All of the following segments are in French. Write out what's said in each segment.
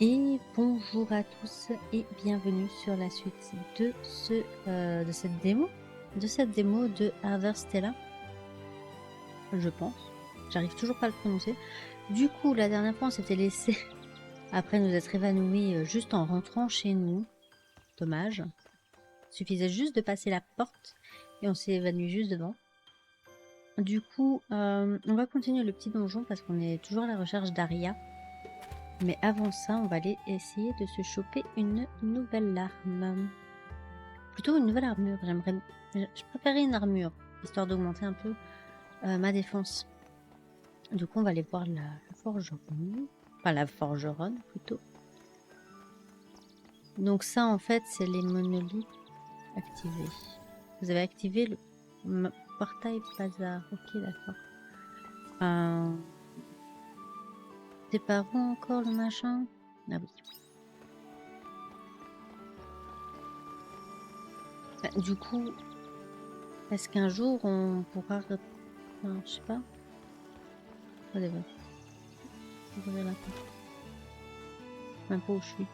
Et bonjour à tous et bienvenue sur la suite de cette démo de Harvestella, je pense. J'arrive toujours pas à le prononcer. Du coup, la dernière fois, on s'était laissé après nous être évanouis juste en rentrant chez nous. Dommage. Il suffisait juste de passer la porte et on s'est évanoui juste devant. Du coup, on va continuer le petit donjon parce qu'on est toujours à la recherche d'Aria. Mais avant ça, on va aller essayer de se choper une nouvelle arme. Plutôt une nouvelle armure. Je préférais une armure, histoire d'augmenter un peu ma défense. Du coup, on va aller voir la forgeronne. Enfin, la forgeronne, plutôt. Donc ça, en fait, c'est les monolithes activés. Vous avez activé le portail bazar. Ok, d'accord. C'est par où encore le machin? Ah oui. Du coup, est-ce qu'un jour on pourra... Enfin, je sais pas. Whatever. Ouvrir la porte. Même pas où je suis.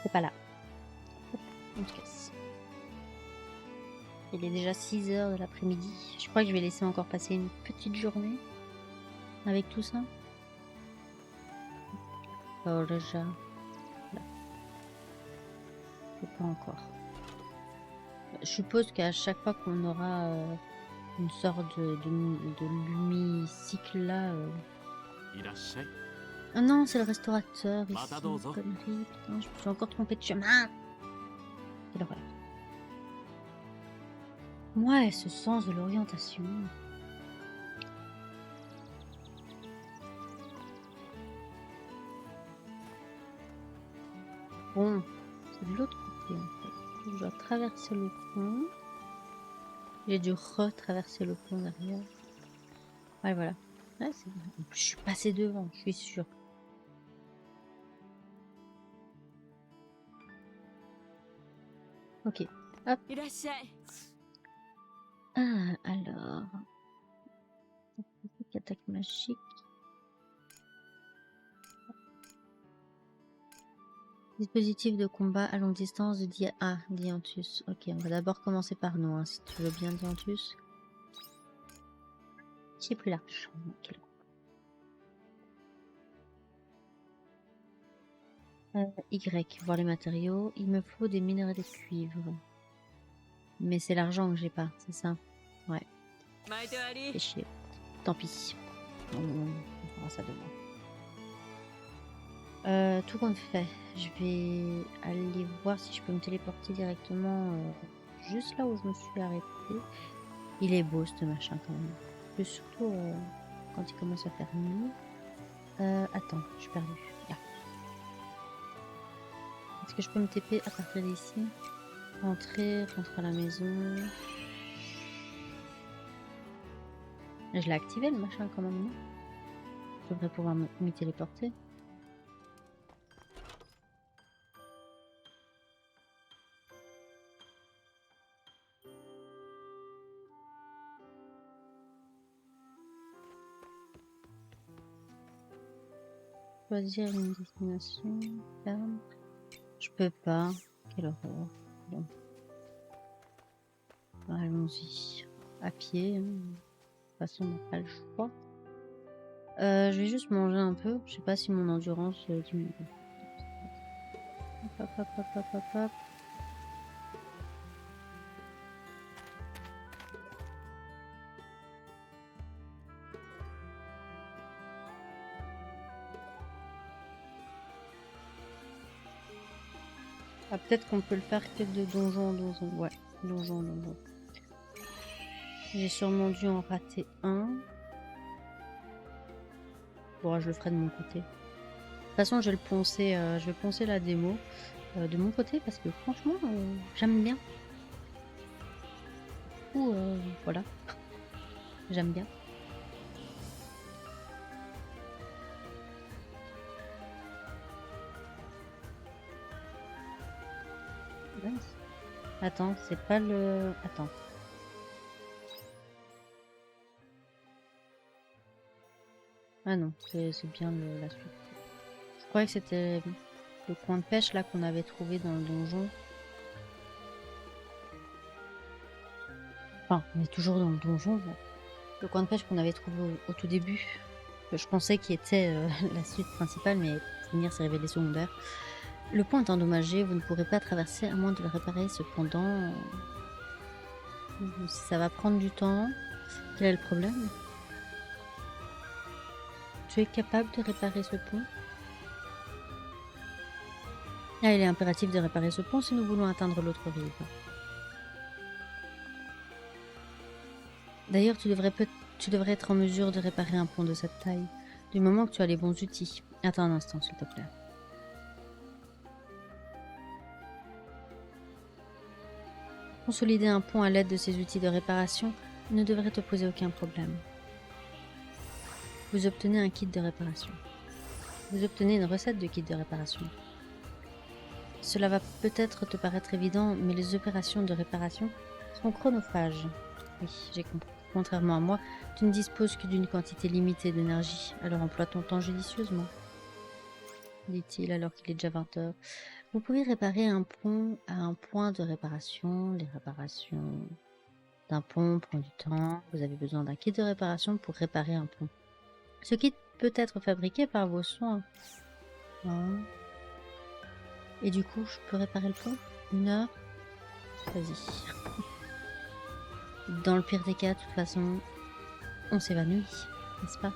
C'est pas là. Hop, on se casse. Il est déjà 6 h de l'après-midi. Je crois que je vais laisser encore passer une petite journée avec tout ça. Oh déjà. Là. C'est pas encore. Je suppose qu'à chaque fois qu'on aura une sorte de lumicycle là. Ah non, c'est le restaurateur ici. Connerie. Putain, je me suis encore trompée de chemin. Et là, voilà. Ouais, ce sens de l'orientation. Bon, c'est de l'autre côté en fait. Je dois traverser le pont. J'ai dû retraverser le pont derrière. Ouais, voilà. Ouais, c'est bon. Je suis passée devant, je suis sûre. Ok. Hop. Ah, alors. Attaque magique. Dispositif de combat à longue distance de Dianthus. Ok, on va d'abord commencer par nous, hein, si tu veux bien, Dianthus. J'ai plus large. Okay. Y, voir les matériaux. Il me faut des minerais de cuivre. Mais c'est l'argent que j'ai pas, c'est ça? Ouais. C'est chier. Tant pis. On fera ça demain. Tout compte fait, je vais aller voir si je peux me téléporter directement juste là où je me suis arrêtée. Il est beau ce machin quand même. Plus surtout quand il commence à faire nuit. Attends, je suis perdue. Là. Est-ce que je peux me TP à partir d'ici? Rentrer à la maison. Je l'ai activé le machin quand même, non? Je devrais pouvoir m'y téléporter. Choisir une destination. Ferme. Je peux pas. Quelle horreur. Bon. Allons-y. À pied. Hein. De toute façon, on n'a pas le choix. Je vais juste manger un peu. Je sais pas si mon endurance diminue. Hop, hop, hop, hop, hop, hop. Ah, peut-être qu'on peut le faire que de donjon en donjon. Ouais, donjon en donjon. J'ai sûrement dû en rater un. Bon, je le ferai de mon côté. De toute façon, je vais poncer la démo de mon côté parce que franchement, j'aime bien. Ou voilà, j'aime bien. Nice. Attends, c'est pas le... Attends. Ah non, c'est bien la suite. Je croyais que c'était le coin de pêche là qu'on avait trouvé dans le donjon. Enfin, on est toujours dans le donjon. Là. Le coin de pêche qu'on avait trouvé au tout début. Que je pensais qu'il était la suite principale, mais pour finir, c'est révélé secondaire. Le pont est endommagé, vous ne pourrez pas traverser à moins de le réparer. Cependant, ça va prendre du temps. Quel est le problème? Tu es capable de réparer ce pont? Ah, il est impératif de réparer ce pont si nous voulons atteindre l'autre rive. D'ailleurs, tu devrais être en mesure de réparer un pont de cette taille, du moment que tu as les bons outils. Attends un instant, s'il te plaît. Consolider un pont à l'aide de ces outils de réparation ne devrait te poser aucun problème. Vous obtenez un kit de réparation. Vous obtenez une recette de kit de réparation. Cela va peut-être te paraître évident, mais les opérations de réparation sont chronophages. Oui, j'ai compris. Contrairement à moi, tu ne disposes que d'une quantité limitée d'énergie, alors emploie ton temps judicieusement, dit-il alors qu'il est déjà 20 heures. Vous pouvez réparer un pont à un point de réparation. Les réparations d'un pont prend du temps. Vous avez besoin d'un kit de réparation pour réparer un pont. Ce kit peut être fabriqué par vos soins. Hein. Et du coup, je peux réparer le pont? 1 heure? Vas-y. Dans le pire des cas, de toute façon, on s'évanouit, n'est-ce pas?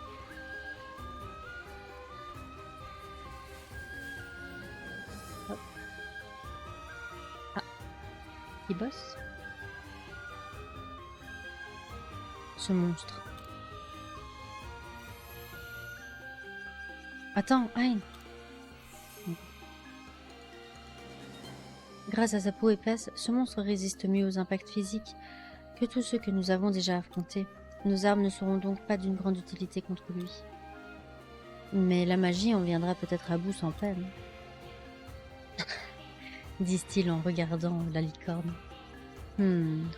Hop. Ah, il bosse? Ce monstre. Attends, Hein. Grâce à sa peau épaisse, ce monstre résiste mieux aux impacts physiques que tous ceux que nous avons déjà affrontés. Nos armes ne seront donc pas d'une grande utilité contre lui. Mais la magie en viendra peut-être à bout sans peine, disent-ils en regardant la licorne.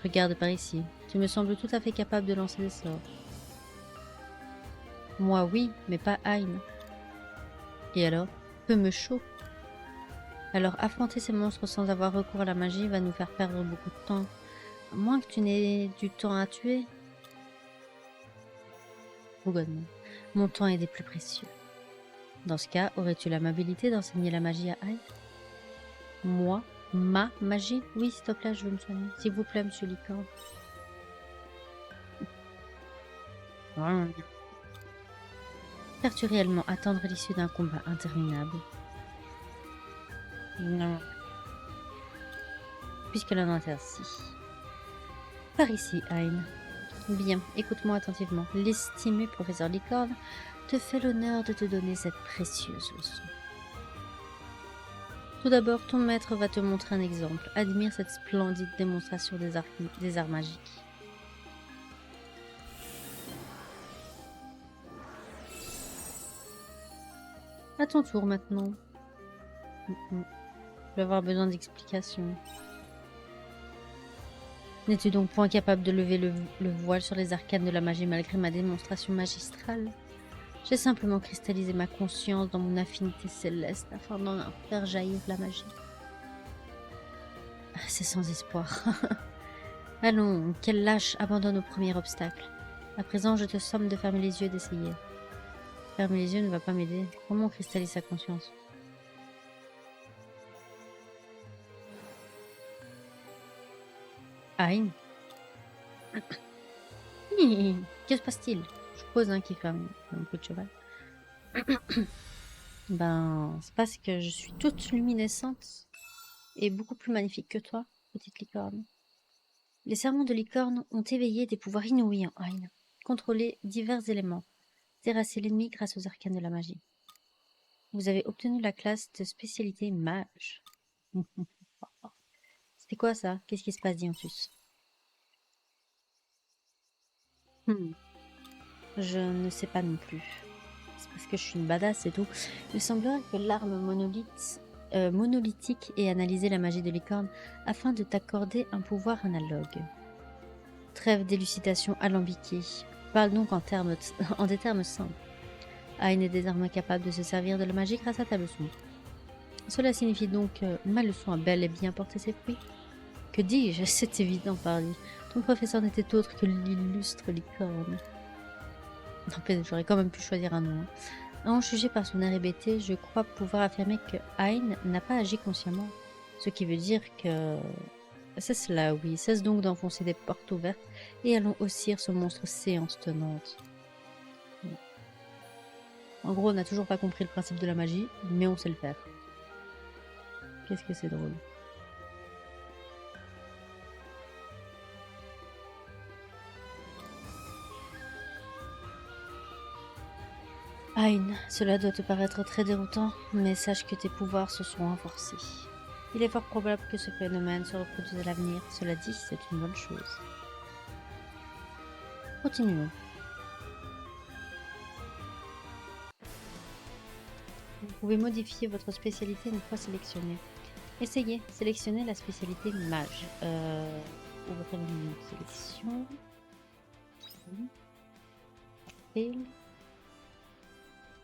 Regarde par ici. Tu me sembles tout à fait capable de lancer des sorts. Moi oui, mais pas Hein. Et alors? Peu me chaud. Alors affronter ces monstres sans avoir recours à la magie va nous faire perdre beaucoup de temps. À moins que tu n'aies du temps à tuer. Bougonnement. Mon temps est des plus précieux. Dans ce cas, aurais-tu l'amabilité d'enseigner la magie à Hein? Moi? Ma magie? Oui, s'il te plaît, je veux me soigner. S'il vous plaît, monsieur Licorne. Faire-tu réellement attendre l'issue d'un combat interminable? Non. Puisque l'on interdit. Par ici, Hein. Bien, écoute-moi attentivement. L'estimé professeur Licorne te fait l'honneur de te donner cette précieuse leçon. Tout d'abord, ton maître va te montrer un exemple. Admire cette splendide démonstration des arts magiques. À ton tour maintenant. Je vais avoir besoin d'explications. N'es-tu donc point capable de lever le voile sur les arcanes de la magie malgré ma démonstration magistrale? J'ai simplement cristallisé ma conscience dans mon affinité céleste afin d'en faire jaillir la magie. C'est sans espoir. Allons, quel lâche abandonne au premier obstacle. À présent, je te somme de fermer les yeux et d'essayer. Fermer les yeux ne va pas m'aider. Comment on cristallise sa conscience? Hein. Que se passe-t-il? Je pose un qui fait un coup de cheval. Ben, c'est parce que je suis toute luminescente et beaucoup plus magnifique que toi, petite licorne. Les sermons de licorne ont éveillé des pouvoirs inouïs en Hein. Contrôler divers éléments, terrasser l'ennemi grâce aux arcanes de la magie. Vous avez obtenu la classe de spécialité mage. C'était quoi ça? Qu'est-ce qui se passe, Dianthus? Je ne sais pas non plus. C'est parce que je suis une badass et tout. Il semblerait que l'arme monolithique ait analysé la magie de licorne afin de t'accorder un pouvoir analogue. Trêve d'élucidation alambiquée. Parle donc en des termes simples. Ayn est désormais capable de se servir de la magie grâce à ta leçon. Cela signifie donc que ma leçon a bel et bien porté ses fruits. Que dis-je? C'est évident, pardi. Ton professeur n'était autre que l'illustre licorne. N'empêche, j'aurais quand même pu choisir un nom. À en juger par son air hébété, je crois pouvoir affirmer que Ayn n'a pas agi consciemment. Ce qui veut dire que... C'est cela, oui. Cesse donc d'enfoncer des portes ouvertes et allons haussir ce monstre séance tenante. En gros, on n'a toujours pas compris le principe de la magie, mais on sait le faire. Qu'est-ce que c'est drôle. Ayn, cela doit te paraître très déroutant, mais sache que tes pouvoirs se sont renforcés. Il est fort probable que ce phénomène se reproduise à l'avenir. Cela dit, c'est une bonne chose. Continuons. Vous pouvez modifier votre spécialité une fois sélectionnée. Essayez, sélectionnez la spécialité mage. Ouvrez une sélection. Fail.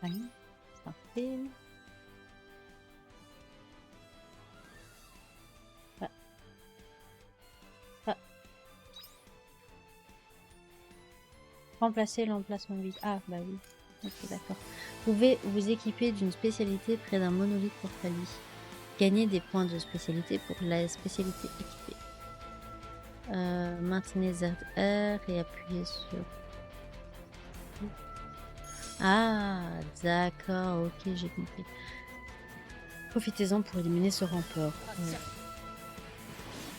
Ayn, c'est un fail. Remplacer l'emplacement vide. Ah, bah oui. Ok, d'accord. Vous pouvez vous équiper d'une spécialité près d'un monolithe portali. Gagnez des points de spécialité pour la spécialité équipée. Maintenez ZR et appuyez sur... Ah, d'accord, ok, j'ai compris. Profitez-en pour éliminer ce rampeur.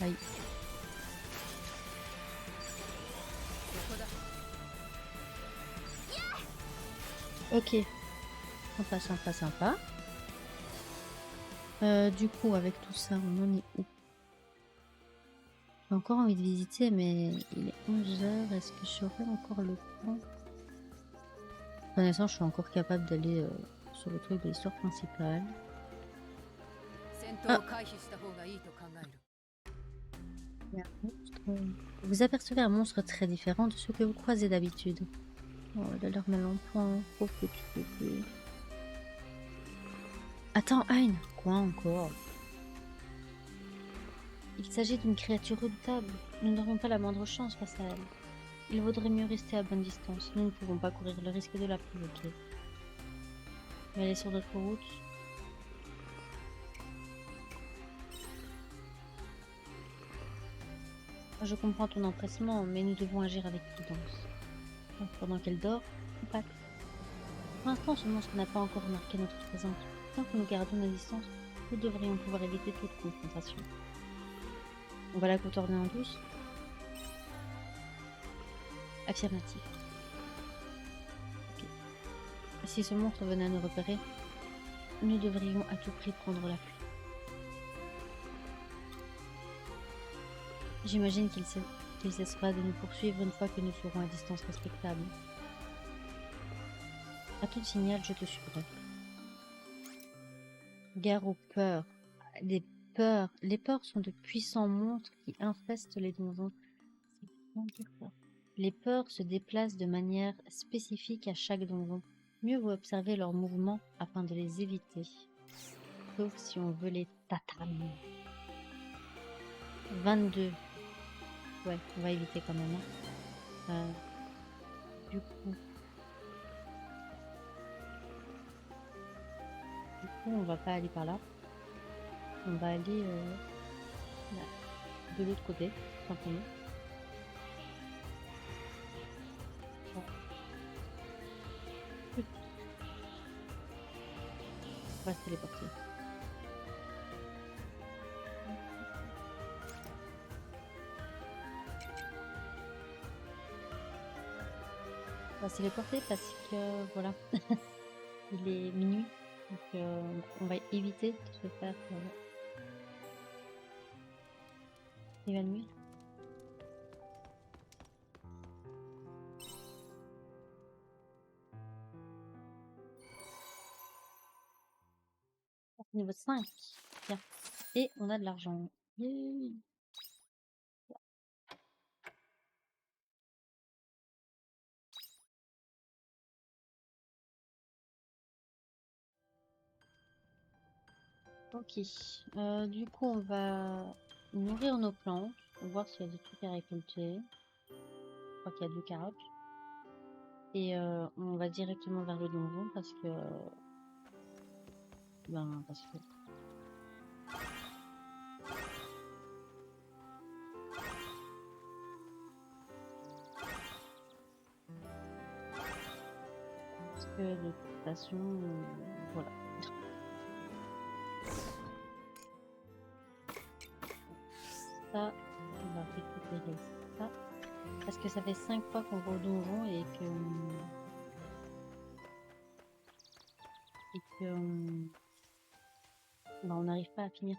Aïe. Ok. Sympa, sympa, sympa. Du coup, avec tout ça, on en est où? J'ai encore envie de visiter, mais il est 11h. Est-ce que j'aurai encore le temps? Connaissant, je suis encore capable d'aller sur le truc de l'histoire principale. Ah, il y a un monstre. Vous apercevez un monstre très différent de ceux que vous croisez d'habitude. Oh, il a l'air mal en point. Oh, petit bébé. Attends, Ayn. Quoi encore? Il s'agit d'une créature redoutable. Nous n'aurons pas la moindre chance face à elle. Il vaudrait mieux rester à bonne distance. Nous ne pouvons pas courir le risque de la provoquer. Mais elle est sur notre route. Je comprends ton empressement, mais nous devons agir avec prudence. Pendant qu'elle dort, on passe. Pour l'instant, ce monstre n'a pas encore remarqué notre présence. Tant que nous gardons nos distances, nous devrions pouvoir éviter toute confrontation. On va la contourner en douce. Affirmatif. Ok. Si ce monstre venait à nous repérer, nous devrions à tout prix prendre la fuite. J'imagine qu'il cessera de nous poursuivre une fois que nous serons à distance respectable. À tout signal, je te suivrai. Gare aux peurs. Les peurs sont de puissants monstres qui infestent les donjons. Les peurs se déplacent de manière spécifique à chaque donjon. Mieux vaut observer leurs mouvements afin de les éviter. Sauf si on veut les tataner. 22. Ouais, on va éviter quand même. Hein. Du coup, on va pas aller par là. On va aller là, de l'autre côté, tout simplement. On va se téléporter. On va se téléporter parce que voilà, il est minuit. Donc on va éviter de se faire évanouir. Niveau 5. Bien. Et on a de l'argent. Yeah. Ok. Du coup, on va nourrir nos plantes, voir s'il y a des trucs à récolter. Je crois qu'il y a 2 carottes. Et on va directement vers le donjon parce que... parce que... de toute façon, voilà. Ça, on va récupérer ça. Parce que ça fait 5 fois qu'on va au donjon et que... on n'arrive pas à finir.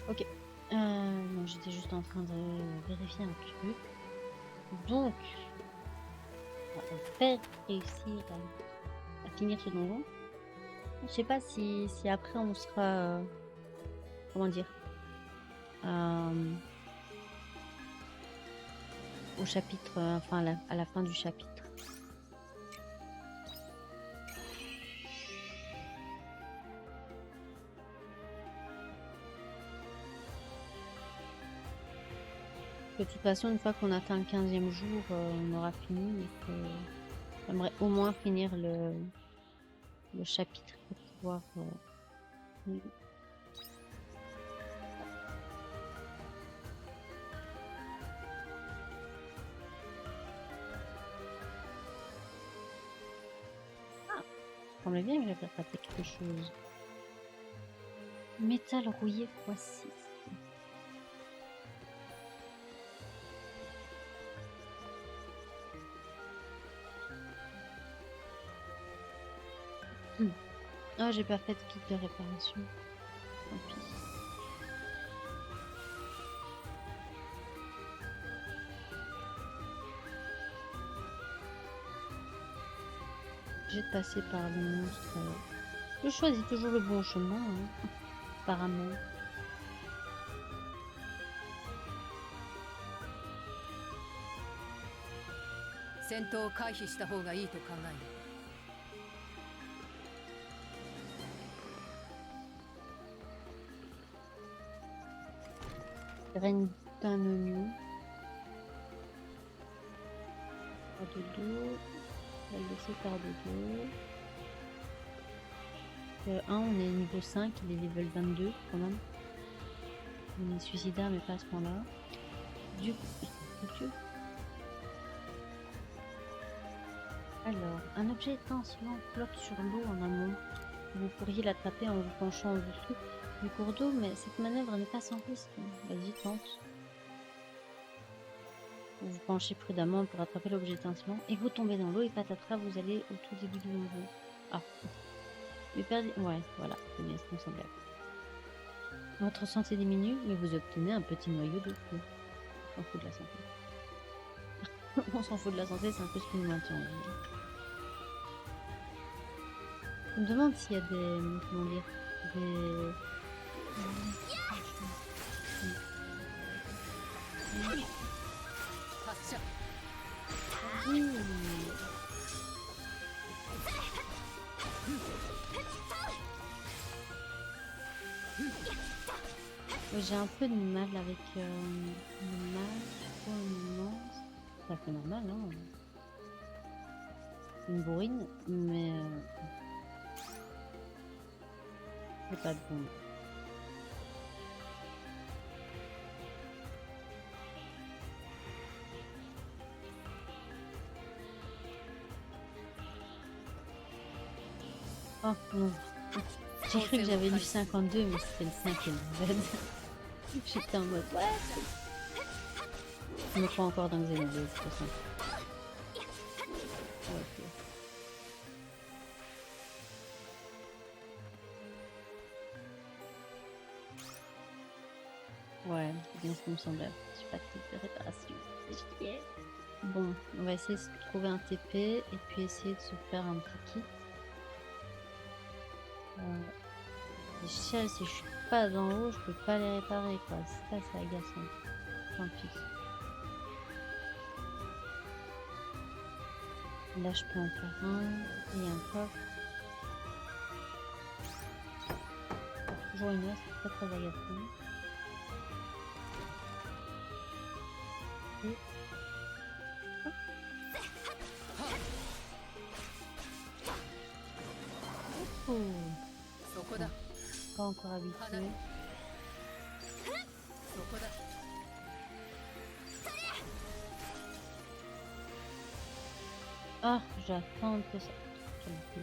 Ok. Non, j'étais juste en train de vérifier un truc. Donc, on va réussir à finir ce donjon. Je sais pas si après on sera... comment dire au chapitre, enfin à la fin du chapitre. De toute façon, une fois qu'on atteint le 15e jour, on aura fini. J'aimerais au moins finir le chapitre pour pouvoir... Ah, il semblait bien que j'avais raté quelque chose. Métal rouillé x6. Ah, j'ai pas fait de kit de réparation. Tant pis. J'ai de passer par le monstre. Je choisis toujours le bon chemin, hein, apparemment. 戦闘を回避した方がいいと考える。Graine d'un oignon. Par de dos. On va le laisser par de dos. 1, on est niveau 5, il est level 22 quand même. On est suicidaire, mais pas à ce point-là. Du coup, alors, un objet étincelant flotte sur l'eau en amont. Vous pourriez l'attraper en vous penchant au-dessus du cours d'eau, mais cette manœuvre n'est pas sans risque. Vas-y, tente. Vous vous penchez prudemment pour attraper l'objet étincelant et vous tombez dans l'eau et patatras, vous allez au tout début du niveau. Ah. Mais perdez... Ouais, voilà, c'est bien ce qui me semblait. Votre santé diminue, mais vous obtenez un petit noyau de feu. On s'en fout de la santé. On s'en fout de la santé, c'est un peu ce qui nous maintient en vie. Je me demande s'il y a des... comment dire... des... Oui. J'ai un peu de mal avec le match pour le moment. Ça fait normal, hein. C'est une bourrine, mais c'est pas bon. Oh non. J'ai cru que j'avais lu 52, mais c'était le 5 et le Z. J'étais en mode ouais. Je me crois encore dans Xenoblade, de toute façon. Okay. Ouais, c'est bien ce qui me semblait. J'ai pas de type de réparation. C'est chier. Bon, on va essayer de se trouver un TP et puis essayer de se faire un petit kit. Les shells, si je suis pas en haut, je peux pas les réparer, quoi. Ça, c'est agaçant. Tant pis. Là, je peux en faire un. Et un coffre. Toujours une heure, c'est très très agaçant. Et... Oh, そこだ pas encore habitué. そこだ Ah, j'attends que ça. Quel con.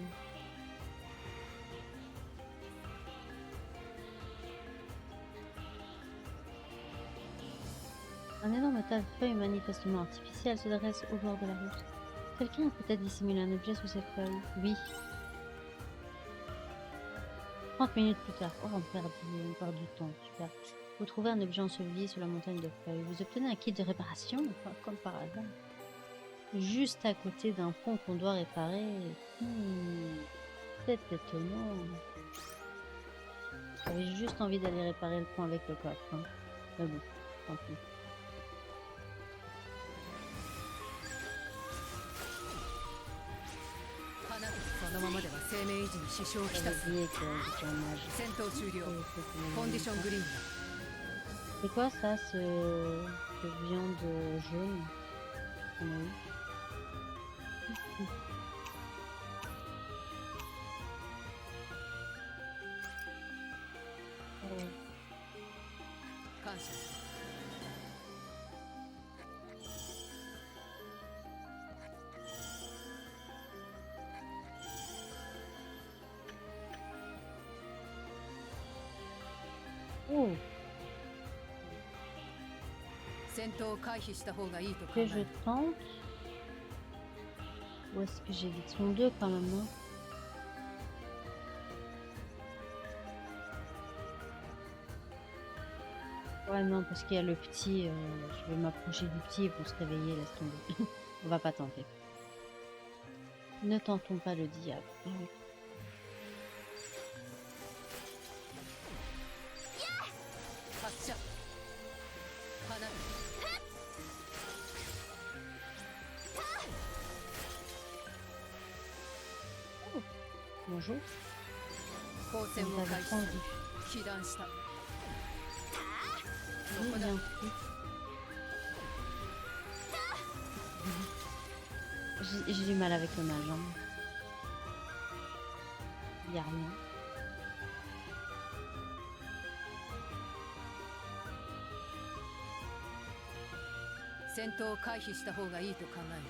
Un énorme tas de feuilles manifestement artificielles se dresse au bord de la route. Quelqu'un a peut-être dissimulé un objet sous ces feuilles. Oui. 30 minutes plus tard. Oh, on perd du temps. Super. Vous trouvez un objet enseveli sous la montagne de feuilles. Vous obtenez un kit de réparation, enfin, comme par hasard. Juste à côté d'un pont qu'on doit réparer. C'est étonnant. J'avais juste envie d'aller réparer le pont avec le coffre. Hein. Mais bon, tant pis. そのままでは生命維持に支障をきた J'avais す oublié que j'étais en âge. 戦闘終了 C'est コンディショングリーンだ C'est quoi ça, ce viande jaune qu'on a eu? Oh. 感謝する Oh, 戦闘を回避した方がいいと考 que え je る tente. Où est-ce que j'évite? Ils sont deux quand même, hein. Ouais, non, parce qu'il y a le petit. Je vais m'approcher du petit pour se réveiller, laisse tomber. On va pas tenter. Ne tentons pas le diable. 発射放る Bonjour. 光 On 線を t'avait 開始 tendu. 被弾したそ Oui, こだ bien pris. J'ai du mal avec le mage. Hein. Y a rien. 戦闘を回避した方がいいと考える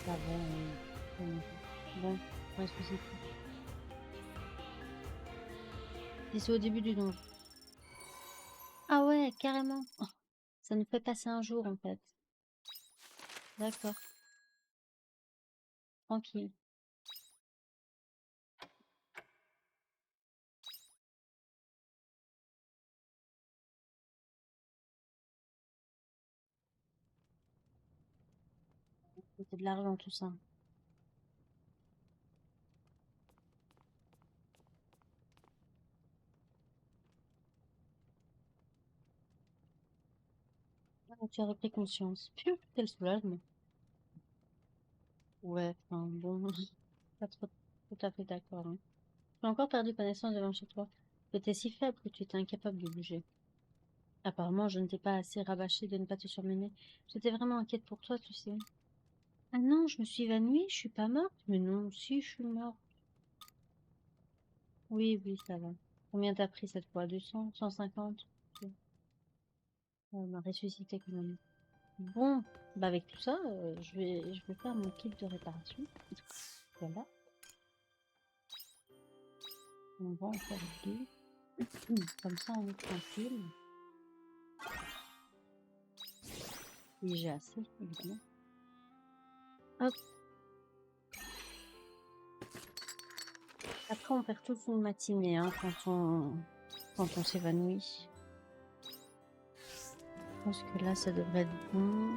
Ça va. Bon, est-ce que c'est tout? Et c'est au début du donjon. Ah ouais, carrément. Oh, ça nous fait passer un jour en fait. D'accord. Tranquille. C'était de l'argent tout ça. Ah, tu as repris conscience. Pfiou, quel soulagement. Ouais, enfin bon, pas trop, tout à fait d'accord. Hein. J'ai encore perdu connaissance devant chez toi. Tu étais si faible que tu étais incapable de bouger. Apparemment, je ne t'ai pas assez rabâché de ne pas te surmener. J'étais vraiment inquiète pour toi, tu sais. Ah non, je me suis évanouie, je suis pas morte. Mais non, si, je suis morte. Oui, oui, ça va. Combien t'as pris cette fois? 200? 150? Ok. On m'a ressuscité quand même. Bon, bah avec tout ça, je vais faire mon kit de réparation. Voilà, on va en faire deux. Comme ça, on est tranquille. Oui, j'ai assez, évidemment. Hop. Après, on perd toute une matinée hein, quand on s'évanouit. Je pense que là, ça devrait être bon.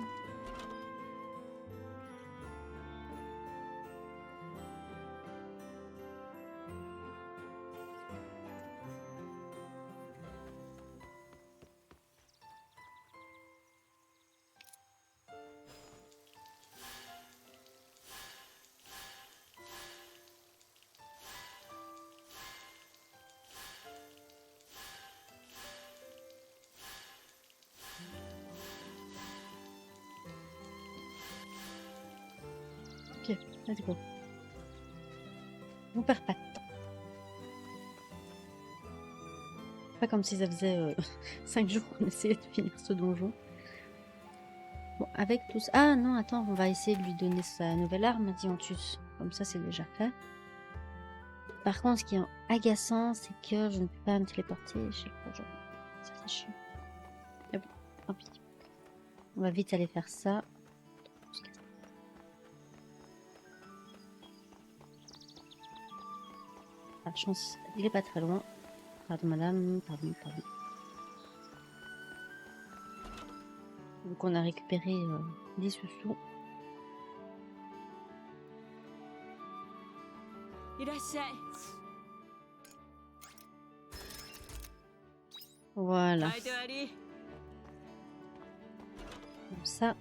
Ok, let's go. On perd pas de temps. Pas comme si ça faisait 5 jours qu'on essayait de finir ce donjon. Bon, avec tout ça... Ah non, attends, on va essayer de lui donner sa nouvelle arme, Dianthus. Comme ça, c'est déjà fait. Par contre, ce qui est agaçant, c'est que je ne peux pas me téléporter chaque fois. Ça, c'est chiant. Mais bon, tant pis. On va vite aller faire ça. Par chance, il est pas très loin. Pardon, madame. Pardon. Donc, on a récupéré des sous-sous. Voilà. Comme ça.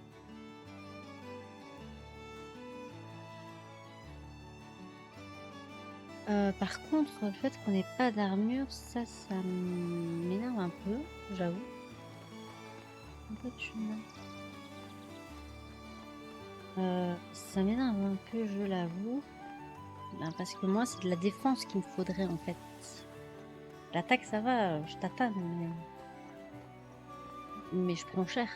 Par contre, le fait qu'on n'ait pas d'armure, ça m'énerve un peu, j'avoue. Un peu de chemin. Ça m'énerve un peu, je l'avoue. Parce que moi, c'est de la défense qu'il me faudrait en fait. L'attaque, ça va, je t'attends, mais je prends cher.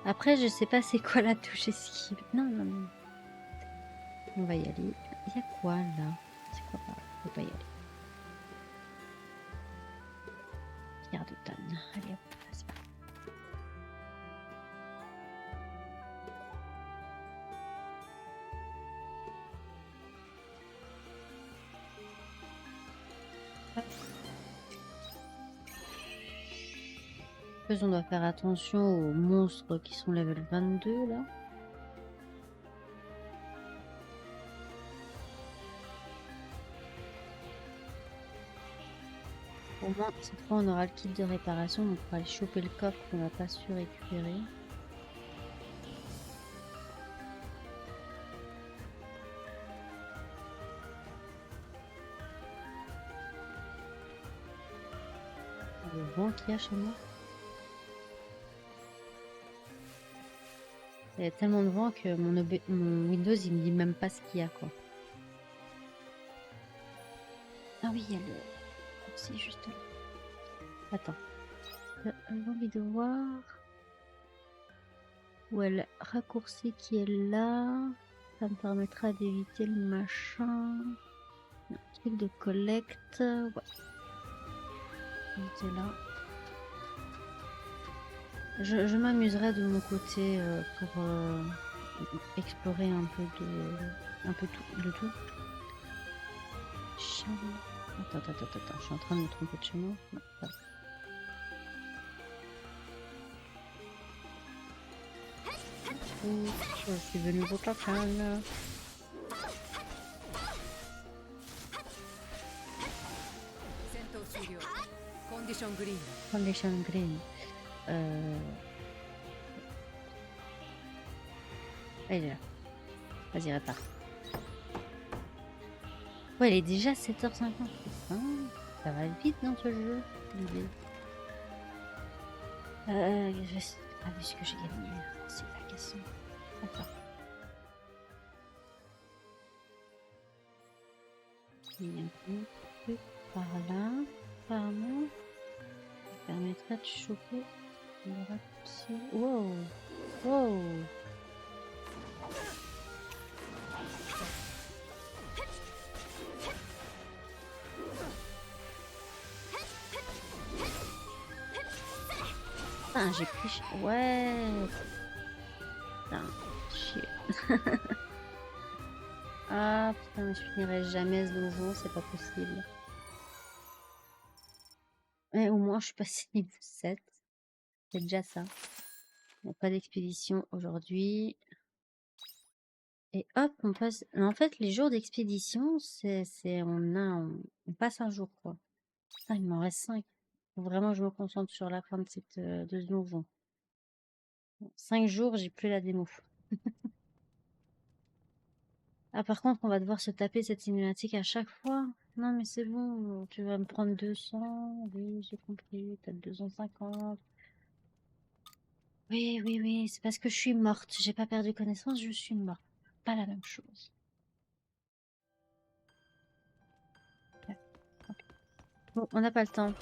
Après, je sais pas c'est quoi la touche esquive. Non. On va y aller. Il y a quoi là? C'est quoi pas? On peut pas y aller. Pierre de tonne. Allez hop, c'est parti. On doit faire attention aux monstres qui sont level 22 là. Au moins, cette fois on aura le kit de réparation, donc on va aller choper le coffre qu'on n'a pas su récupérer. Le vent qu'il y a chez moi. Il y a tellement de vent que mon Windows il me dit même pas ce qu'il y a quoi. Ah oui, il y a le... C'est juste là. Attends. J'ai envie de voir où est le raccourci qui est là. Ça me permettra d'éviter le machin. Un truc de collecte. Ouais. C'est là. Je m'amuserai de mon côté pour explorer un peu de tout. Attends, je suis en train de me tromper de chemin. Non, pas. Je suis venue au Kakan. Condition green. Elle est là. Vas-y, répare. Ouais, il est déjà 7h50. Putain, ça va vite dans ce jeu. L'idée. Je sais pas vu ce que j'ai gagné. C'est la question. Attends. Il y a un truc par là. Apparemment. Ça permettrait de choper le raccourci. Wow. Ah, j'ai pris... Ouais. Putain, chier. Ah, putain, je finirai jamais ce donjon, c'est pas possible. Mais au moins, je suis passée niveau 7. C'est déjà ça. Il n'y a pas d'expédition aujourd'hui. Et hop, on passe... En fait, les jours d'expédition, on passe un jour, quoi. Putain, il m'en reste 5. Faut vraiment que je me concentre sur la fin de de ce donjon. 5 jours, j'ai plus la démo. Ah, par contre, on va devoir se taper cette cinématique à chaque fois. Non, mais c'est bon, tu vas me prendre 200. Oui, j'ai compris, peut-être 250. Oui, oui, oui, c'est parce que je suis morte. J'ai pas perdu connaissance, je suis morte. Pas la même chose. Ouais, ok. Bon, on n'a pas le temps.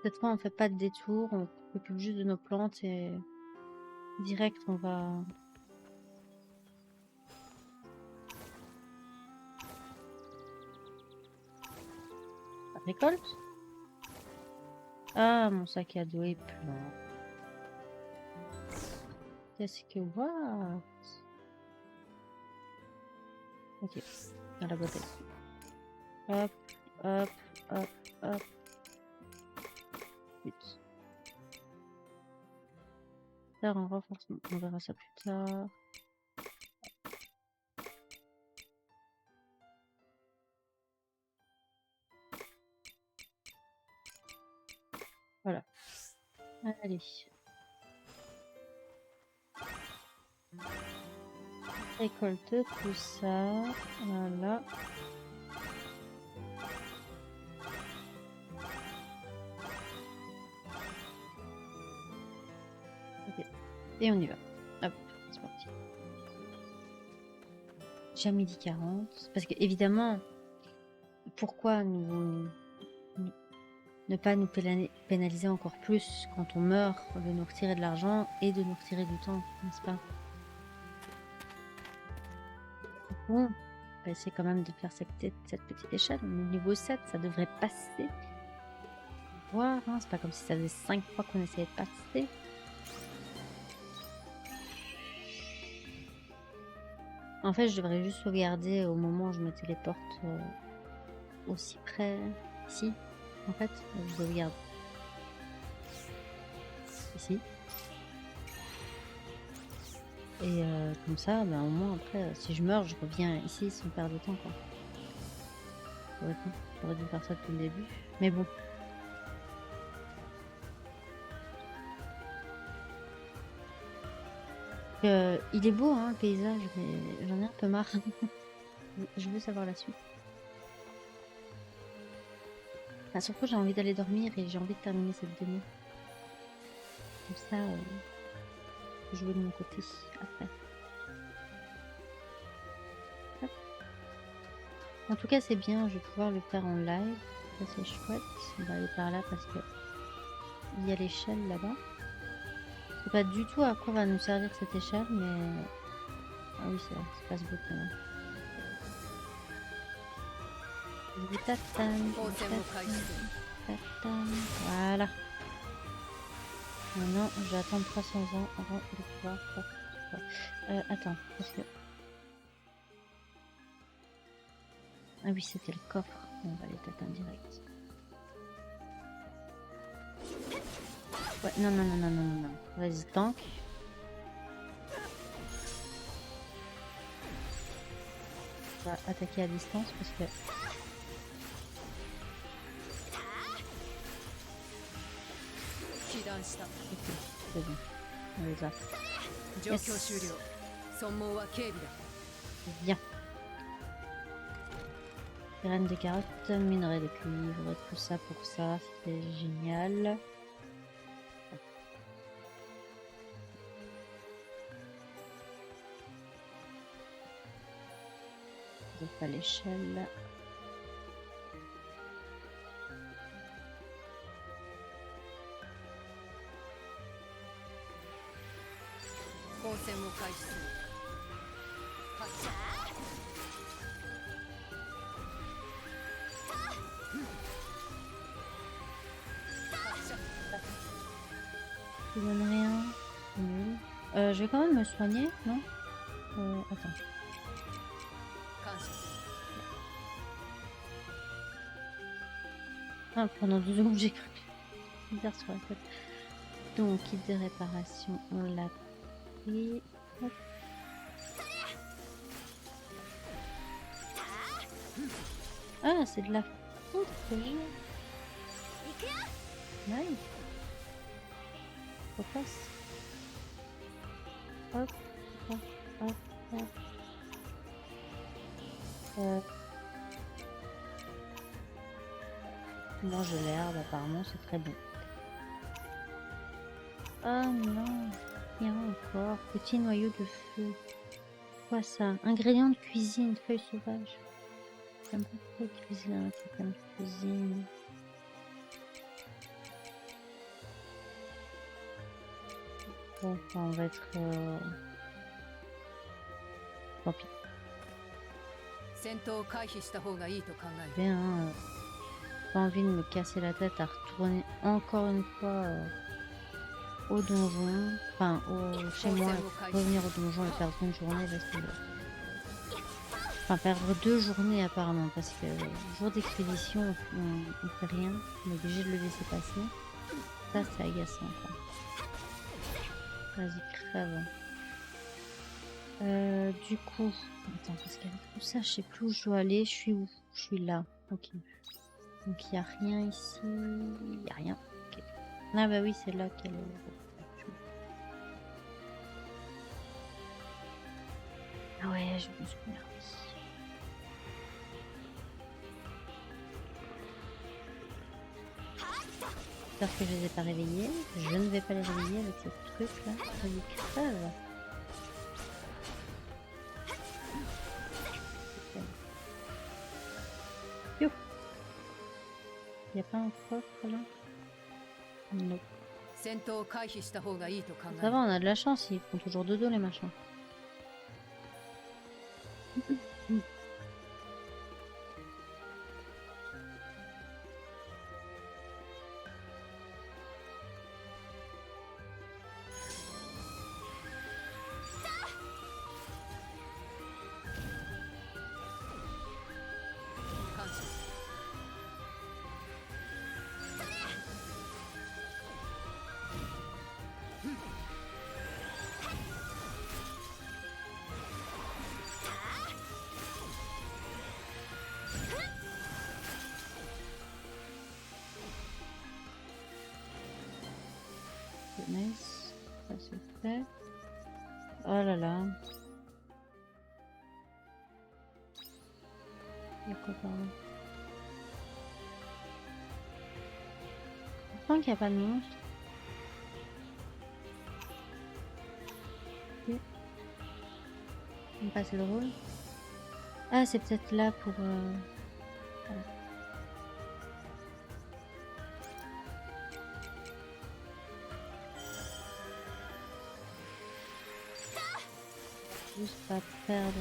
Cette fois, on fait pas de détour, on s'occupe juste de nos plantes et direct, on va... On récolte. Ah, mon sac à dos est plein. Qu'est-ce que... What? Ok, dans la boîte. Hop, hop, hop, hop. Vite. Faire un renforcement. On verra ça plus tard. Voilà. Allez. Récolte tout ça. Voilà. Ok. Et on y va. Hop, c'est parti. J'ai midi 40. Parce que, évidemment, pourquoi ne pas nous pénaliser encore plus quand on meurt, de nous retirer de l'argent et de nous retirer du temps, n'est-ce pas? Bon, on va essayer quand même de faire cette petite échelle. On est niveau 7, ça devrait passer. Voir, hein, c'est pas comme si ça faisait 5 fois qu'on essayait de passer. En fait, je devrais juste sauvegarder au moment où je me téléporte aussi près. Ici, en fait, je sauvegarde. Ici. Et comme ça, ben, au moins après, si je meurs, je reviens ici sans perdre de temps, quoi. J'aurais dû faire ça depuis le début. Mais bon. Il est beau, hein, le paysage, mais j'en ai un peu marre. Je veux savoir la suite. Enfin, surtout, j'ai envie d'aller dormir et j'ai envie de terminer cette démo. Comme ça, je jouer de mon côté après. Hop. En tout cas, c'est bien, je vais pouvoir le faire en live. Ça, c'est chouette. On va aller par là parce que il y a l'échelle là-bas. Je sais pas du tout à quoi va nous servir cette échelle, mais... Ah oui, c'est pas ce bout quand même. Tatane, tatane. Voilà. Maintenant, je vais attendre 300 ans avant de pouvoir faire ça. Attends, parce que... Ah oui, c'était le coffre. On va les tatane direct. Ouais, non, non, non, non, non, non, non. Vas-y, tank. On va attaquer à distance parce que... Ok, c'est bon. On les a. Yes. Bien. Graines de carottes, minerais de cuivre, tout ça pour ça, c'est génial. À l'échelle. qui donne rien. Nul. Je vais quand même me soigner, non? Attends. 感謝する Ah, pendant 2 secondes, j'ai cru. Bizarre sur la tête. Donc, kit de réparation, on l'a pris. Hop. Ah, c'est de la foudre que j'ai. Nice. Repasse. Hop, hop, hop, hop. Mange l'herbe, apparemment, c'est très bon. Ah non, il y a encore. Petit noyau de feu. Quoi ça? Ingrédients de cuisine, feuilles sauvages. J'aime pas trop cuisiner un truc comme cuisine. Bon, on va être... Tant pis. 戦闘を回避した方がいいと考える Bien, pas envie de me casser la tête à retourner encore une fois au donjon. Enfin, chez moi, revenir au donjon et perdre une journée, laisse tomber. Enfin, perdre 2 journées apparemment, parce que jour d'expédition, on fait rien. On est obligé de le laisser passer. Ça, c'est agaçant, quoi. Vas-y, crève. Du coup, attends, parce qu'avec tout ça, je sais plus où je dois aller. Je suis où? Je suis là. Ok. Donc il n'y a rien ici. Il n'y a rien. Ok. Ah bah oui, c'est là qu'elle est. Ah ouais, je me souviens. J'espère que je les ai pas réveillés. Je ne vais pas les réveiller avec ce truc là. Vas-y, crève. Yo. Il n'y a pas un coffre là? Non. 戦闘を回避した方がいいと考え Ça る va, on a de la chance, ils font toujours de dos les machins. Nice. Ça c'est fait. Oh là là. Il y a quoi par là? Tant qu'il n'y a pas de monstre. Ok. Pas c'est drôle. Ah, c'est peut-être là pour... Voilà. Juste pas perdre...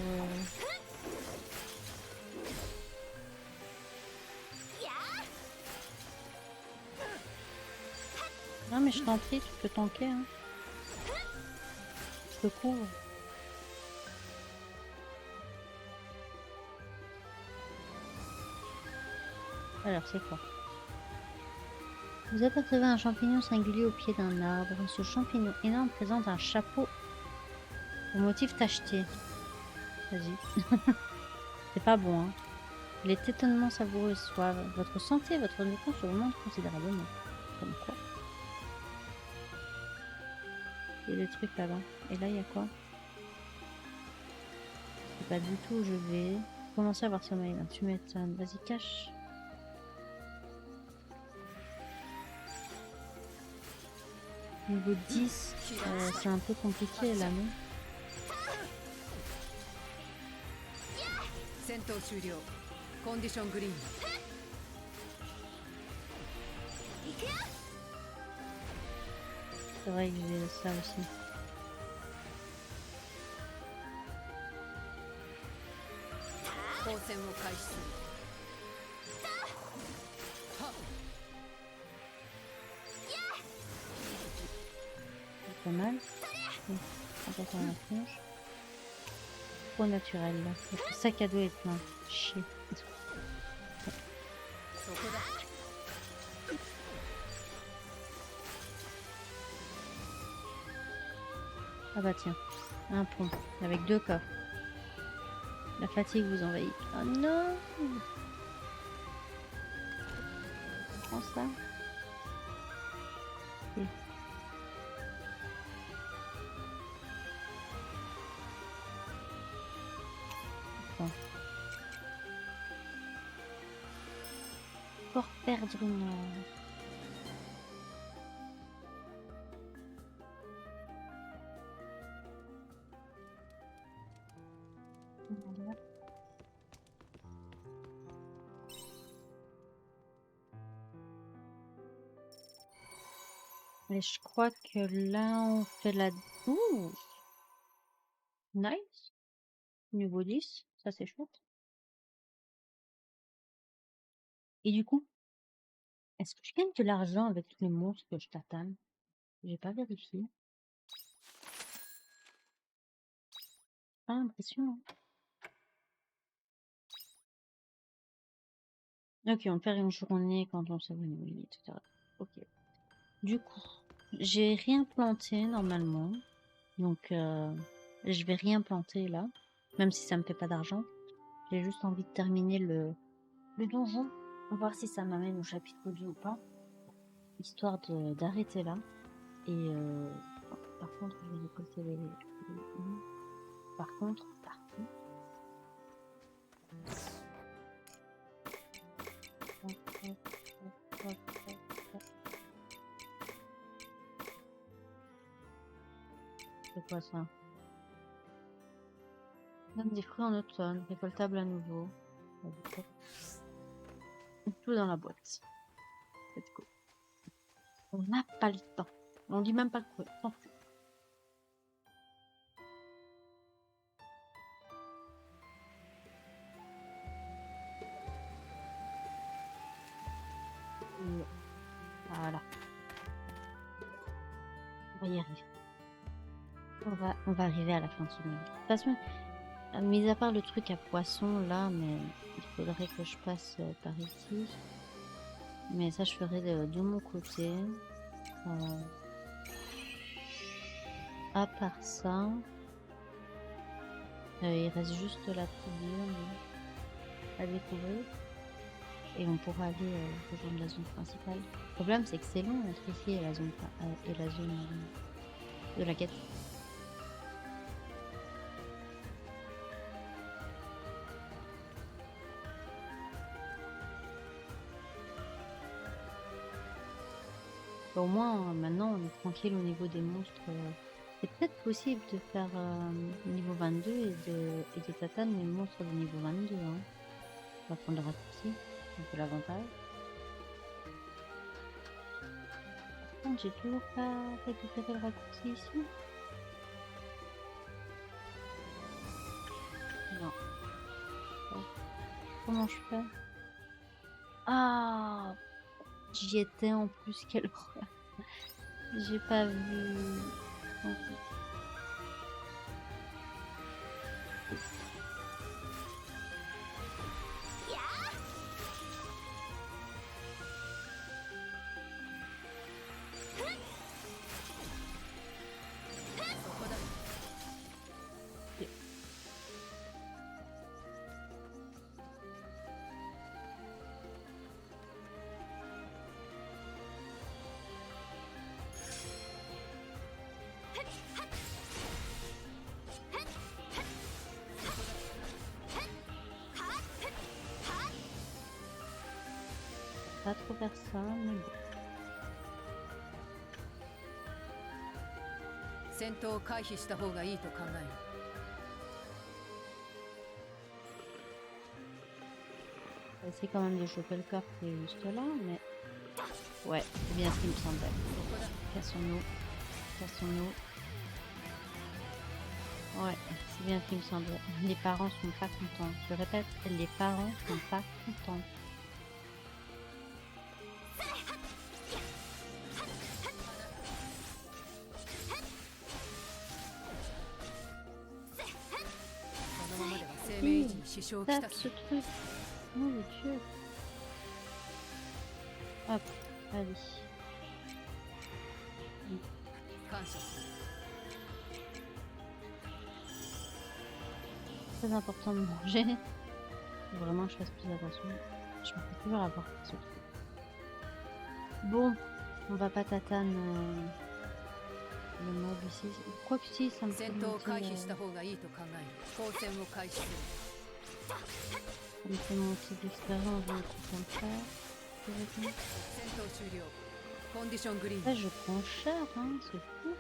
Non mais je t'en prie, tu peux tanker. Hein. Je te couvre. Alors c'est quoi? Vous apercevez un champignon singulier au pied d'un arbre. Ce champignon énorme présente un chapeau au motif tacheté. Vas-y. C'est pas bon, hein. Il est étonnamment savoureux et suave. Votre santé et votre défense augmentent considérablement. Comme quoi? Il y a des trucs là-bas. Et là, il y a quoi? Je sais pas du tout où je vais. Commencer à avoir sommeil. Là. Tu m'étonnes. Vas-y, cache. Niveau 10, c'est un peu compliqué là, non? 戦闘終了コンディショングリーン C'est vrai que j'ai ça aussi. pas mal. Donc, on passe à la tronche. Trop naturel là. Notre sac à dos est plein. Chier. そこだ Ah bah tiens, un pont avec 2 coffres. La fatigue vous envahit. Oh non! Prends ça. Et... Bon. Pour perdre une heure. Voilà. Et je crois que là on fait la... Ouh! Nice! Niveau 10, ça c'est chouette. Et du coup, est-ce que je gagne de l'argent avec tous les monstres que je tatane? J'ai pas vérifié. Pas l'impression. Ok, on perd une journée quand on s'évanouit, etc. Ok. Du coup, j'ai rien planté normalement. Donc, je vais rien planter là. Même si ça me fait pas d'argent. J'ai juste envie de terminer le donjon. On va voir si ça m'amène au chapitre 2 ou pas. Histoire d'arrêter là. Et par contre, je vais récolter les... Par contre, c'est quoi ça? Donne des fruits en automne, récoltable à nouveau. Tout dans la boîte. Let's go. On n'a pas le temps. On dit même pas le coup. S'en fout. Voilà. On va y arriver. On va arriver à la fin de ce moment. De toute façon, mis à part le truc à poisson là, mais il faudrait que je passe par ici. Mais ça, je ferai de mon côté. À part ça, il reste juste la figure à découvrir. Et on pourra aller rejoindre la zone principale. Le problème, c'est que c'est long entre ici et la zone de la quête. Au moins, maintenant, on est tranquille au niveau des monstres. C'est peut-être possible de faire niveau 22 et de tatane les monstres de niveau 22. Hein. On va prendre le raccourci, c'est un peu l'avantage. Par contre, j'ai toujours pas récupéré le raccourci ici. Non. Bon. Comment je fais? Ah, j'y étais en plus, quelle horreur. J'ai pas vu. Pas trop faire ça, mais bon. 戦闘を回避した方がいいと考える On va essayer quand même de choper le coffre qui est juste là, mais... Ouais, c'est bien ce qui me semblait. Cassons-nous. Cassons-nous. Ouais, c'est bien ce qui me semblait. Les parents sont pas contents. Je répète, les parents sont pas contents. 明治に支障をき tape た ce す truc. Mon Dieu. Hop, allez. 感謝する Très important de manger. Faut vraiment que je fasse plus attention. Je me fais toujours avoir par ce truc. Bon, on va pas tatane le mob ici. Quoi que si, ça me fait 戦闘を回避した monter, 方がいいと考える交戦を開始する ça me fait monter de l'expérience, des trucs comme ça. 戦闘終了コンディショングリーン Là, je prends cher, hein, c'est fou.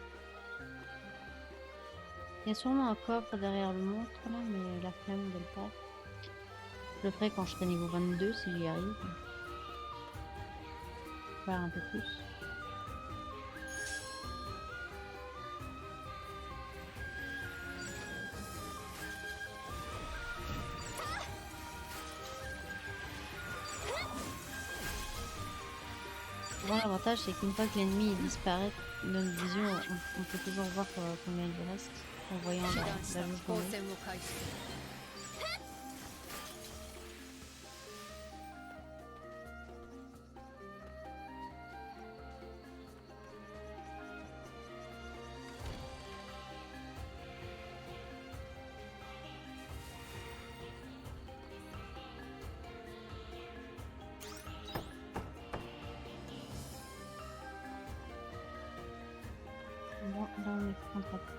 Il y a sûrement un coffre derrière le monstre, là, mais la flemme de le faire. Je le ferai quand je serai niveau 22, si j'y arrive. Faire un peu plus. Bon, l'avantage, c'est qu'une fois que l'ennemi disparaît de notre vision, on peut toujours voir combien il reste en voyant 被 la 弾した louche 交 dans l'eau. 戦を開始する Bon, là, on est contre.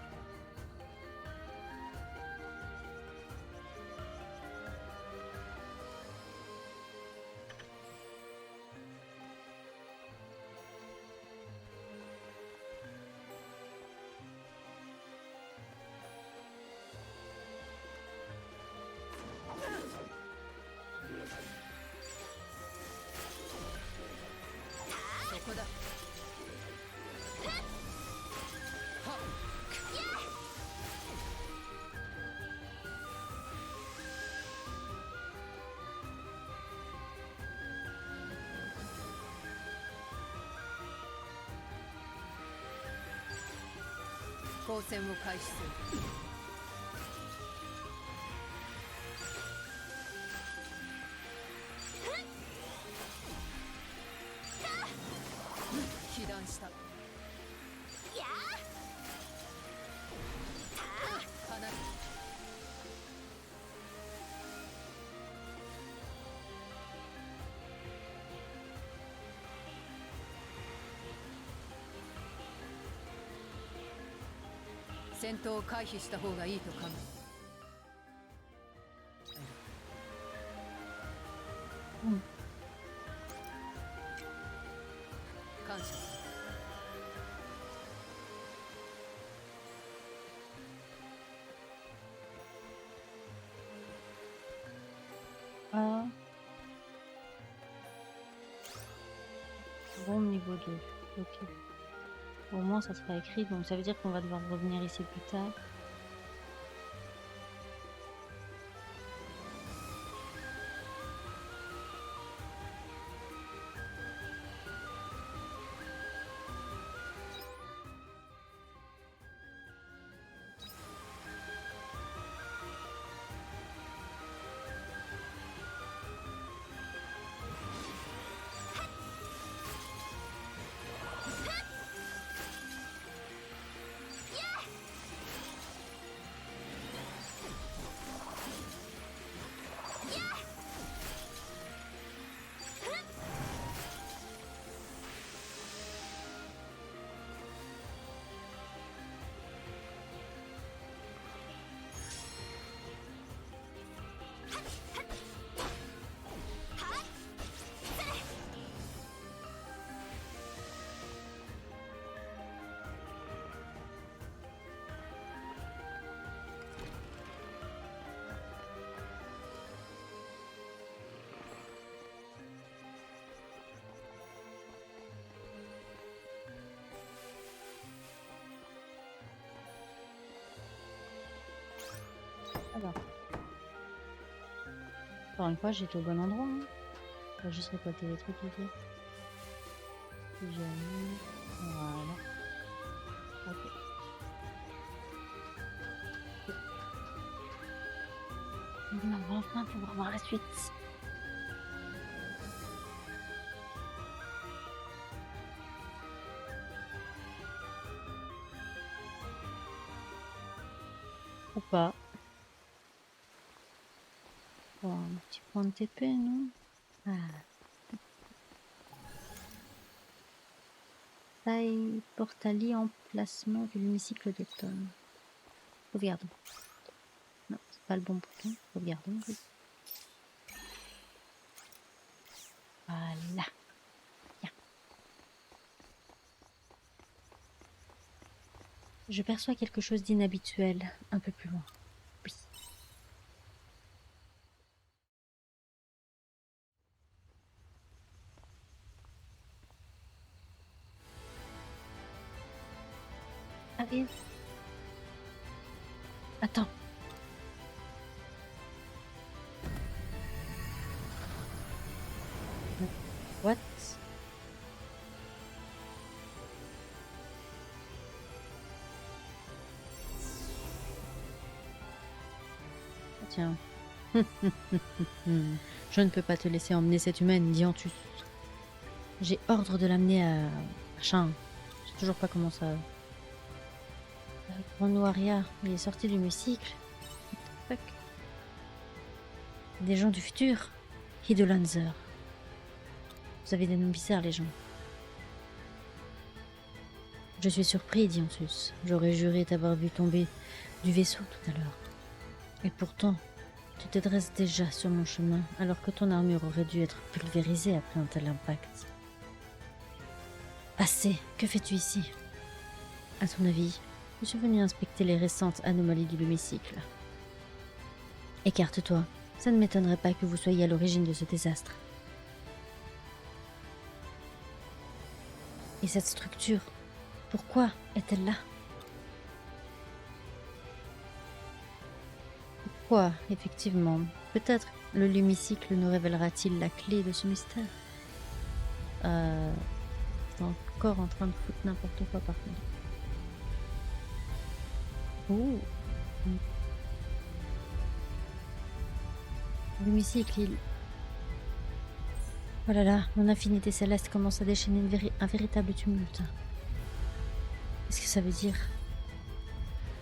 交戦を開始する 被弾した離れ 戦闘を回避した方がいいと考え うん感謝する Ah. Bon, niveau 2. Ok. Au moins, ça sera écrit, donc ça veut dire qu'on va devoir revenir ici plus tard. Alors. Encore une fois, j'étais au bon endroit. Hein. On va juste récolter les trucs ici. Si jamais. Voilà. Ok. On va enfin pouvoir voir la suite. Ou pas. Bon, un petit point de TP, non? Ah. Taille portali emplacement de l'hémicycle d'automne. Sauvegardons. Non, c'est pas le bon bouton. Sauvegardons. Oui. Voilà. Bien. Je perçois quelque chose d'inhabituel un peu plus loin. Oui. Arrive. Attends. What? Tiens. Je ne peux pas te laisser emmener cette humaine, dit Antus. J'ai ordre de l'amener à machin. Je sais toujours pas comment ça. Grand Noaria, il est sorti du hémicycle. What the fuck? Des gens du futur. Hidolanzer. Vous avez des noms bizarres, les gens. Je suis surpris, dit Antus. J'aurais juré t'avoir vu tomber du vaisseau tout à l'heure. Et pourtant, tu te dresses déjà sur mon chemin, alors que ton armure aurait dû être pulvérisée après un tel impact. Assez, que fais-tu ici? À ton avis, je suis venu inspecter les récentes anomalies du hémicycle. Écarte-toi, ça ne m'étonnerait pas que vous soyez à l'origine de ce désastre. Et cette structure, pourquoi est-elle là? Pourquoi, effectivement? Peut-être le hémicycle nous révélera-t-il la clé de ce mystère? C'est encore en train de foutre n'importe quoi par contre. Oh. L'hémicycle, il... Oh là là, mon infinité céleste commence à déchaîner un véritable tumulte. Qu'est-ce que ça veut dire?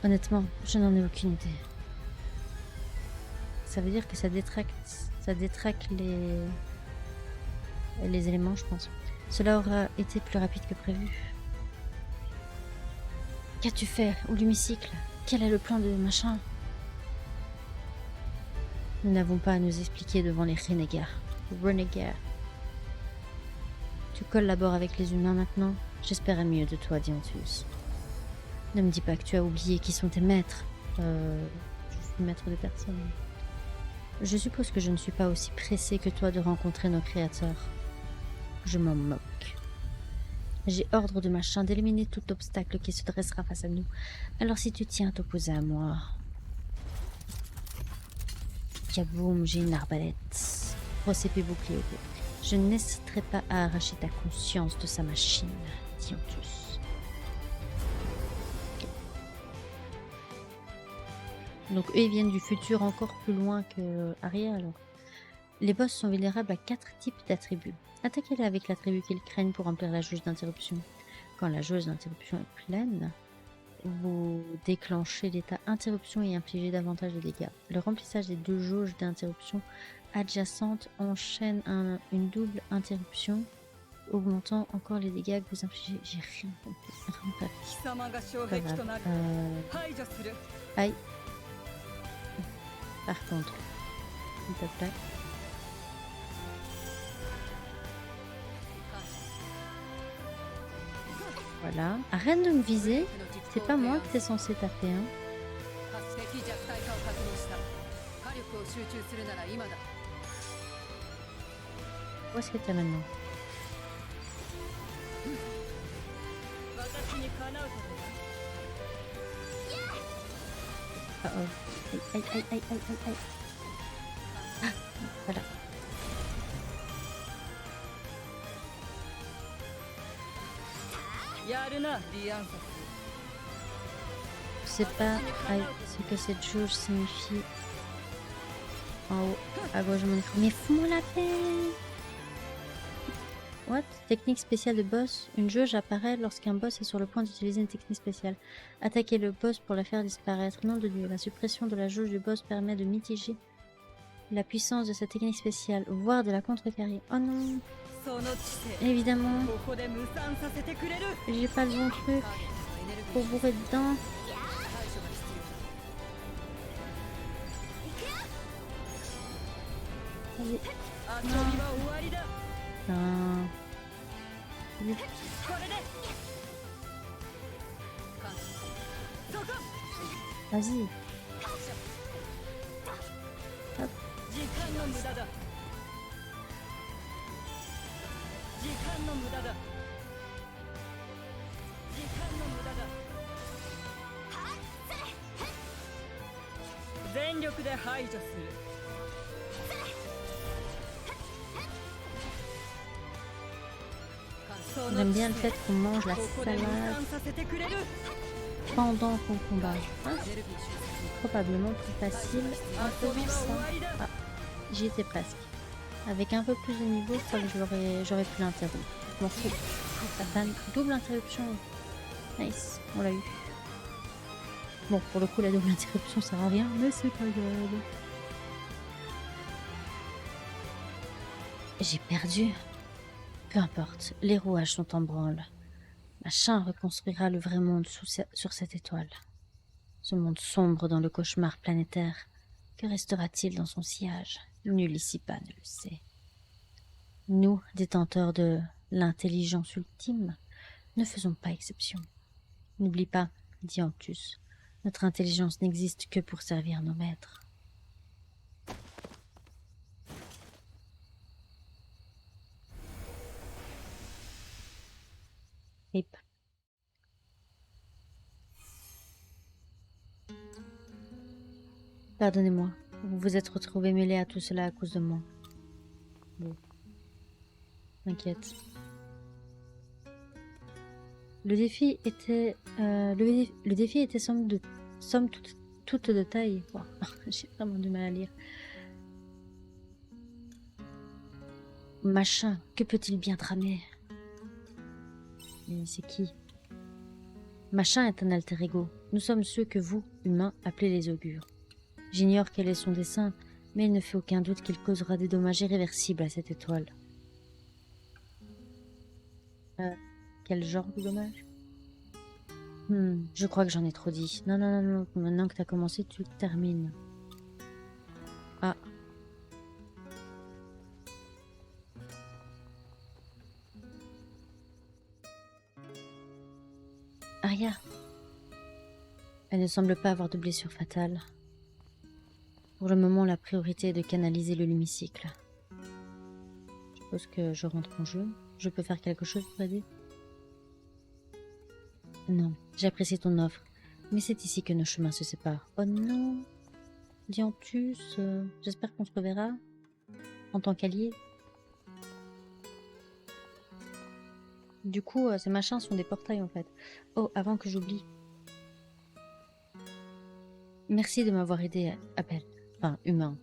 Honnêtement, je n'en ai aucune idée. Ça veut dire que ça détraque les éléments, je pense. Cela aura été plus rapide que prévu. Qu'as-tu fait au l'hémicycle? Quel est le plan de machin? Nous n'avons pas à nous expliquer devant les renégats. Tu collabores avec les humains maintenant? J'espérais mieux de toi, Dianthus. Ne me dis pas que tu as oublié qui sont tes maîtres. Je suis maître de personne. Je suppose que je ne suis pas aussi pressée que toi de rencontrer nos créateurs. Je m'en moque. J'ai ordre de machin d'éliminer tout obstacle qui se dressera face à nous. Alors si tu tiens à t'opposer à moi... Kaboum, j'ai une arbalète. Grosse épée bouclier. Je n'hésiterai pas à arracher ta conscience de sa machine, Dianthus. Okay. Donc eux, ils viennent du futur encore plus loin que Aria, alors. Les boss sont vulnérables à 4 types d'attributs. Attaquez-les avec l'attribut qu'ils craignent pour remplir la jauge d'interruption. Quand la jauge d'interruption est pleine, vous déclenchez l'état interruption et infligez davantage de dégâts. Le remplissage des 2 jauges d'interruption adjacentes enchaîne une double interruption, augmentant encore les dégâts que vous infligez. J'ai rien compris. Aïe. Par contre, s'il te plaît. Voilà. Arrête de me viser. C'est pas moi que t'es censé taper, hein. Où est-ce que t'es maintenant? Oh oh. Aïe, aïe, aïe, aïe, aïe, aïe. Ah, voilà. Je sais pas ce que cette jauge signifie. en haut à gauche de mon écran. Mais fous-moi la paix! What? Technique spéciale de boss. Une jauge apparaît lorsqu'un boss est sur le point d'utiliser une technique spéciale. Attaquer le boss pour la faire disparaître. Nom de Dieu, la suppression de la jauge du boss permet de mitiger la puissance de cette technique spéciale, voire de la contrecarrer. Oh non! Évidemment, j'ai pas le bon truc pour bourrer dedans. Allez. Non. Vas-y. Hop. J'aime bien le fait qu'on mange la salade pendant qu'on combat. Hein? Probablement plus facile en faisant ça. Ah, j'y étais presque. Avec un peu plus de niveau, je crois que j'aurais pu l'interrompre. Je m'en fous. Ça banne. Double interruption. Nice, on l'a eu. Bon, pour le coup, la double interruption ça sert à rien, mais c'est pas grave. J'ai perdu. Peu importe, les rouages sont en branle. Machin reconstruira le vrai monde sur cette étoile. Ce monde sombre dans le cauchemar planétaire. Que restera-t-il dans son sillage? Nul ici-bas ne le sait. Nous, détenteurs de l'intelligence ultime, ne faisons pas exception. N'oublie pas, dit Antus, notre intelligence n'existe que pour servir nos maîtres. Rip. Pardonnez-moi, vous vous êtes retrouvé mêlé à tout cela à cause de moi. Bon. T'inquiète. Le défi était somme toute de taille. Wow. J'ai vraiment du mal à lire. Machin, que peut-il bien tramer? Mais c'est qui? Machin est un alter ego. Nous sommes ceux que vous, humains, appelez les augures. J'ignore quel est son dessein, mais il ne fait aucun doute qu'il causera des dommages irréversibles à cette étoile. Quel genre de dommage? Je crois que j'en ai trop dit. Non, non, non, non. Maintenant que t'as commencé, tu termines. Ah. Aria. Elle ne semble pas avoir de blessure fatale. Pour le moment, la priorité est de canaliser le lumicycle. Je suppose que je rentre en jeu. Je peux faire quelque chose pour aider? Non, j'apprécie ton offre, mais c'est ici que nos chemins se séparent. Oh non! Diantus, j'espère qu'on se reverra en tant qu'alliés. Du coup, ces machins sont des portails en fait. Oh, avant que j'oublie. Merci de m'avoir aidé, Appel. Enfin, humain.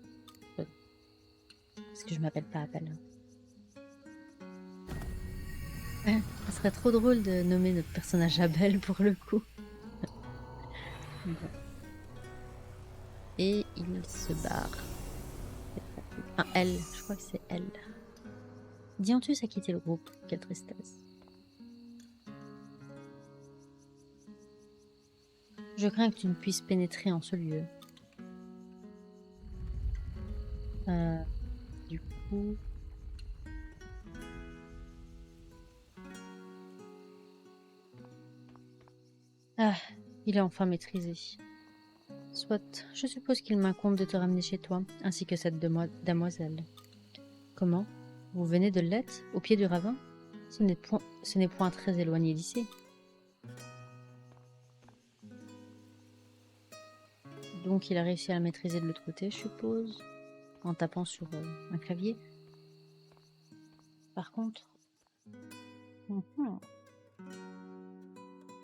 Parce que je m'appelle pas Appel. Ça serait trop drôle de nommer notre personnage Abel pour le coup. Bon. Et il se barre. Ah, elle, je crois que c'est elle. Diantus a quitté le groupe. Quelle tristesse. Je crains que tu ne puisses pénétrer en ce lieu. Du coup... Ah, il est enfin maîtrisé. Soit, je suppose qu'il m'incombe de te ramener chez toi, ainsi que cette damoiselle. Comment? Vous venez de Lett, au pied du ravin? Ce n'est point très éloigné d'ici. Donc il a réussi à la maîtriser de l'autre côté, je suppose, en tapant sur un clavier. Par contre...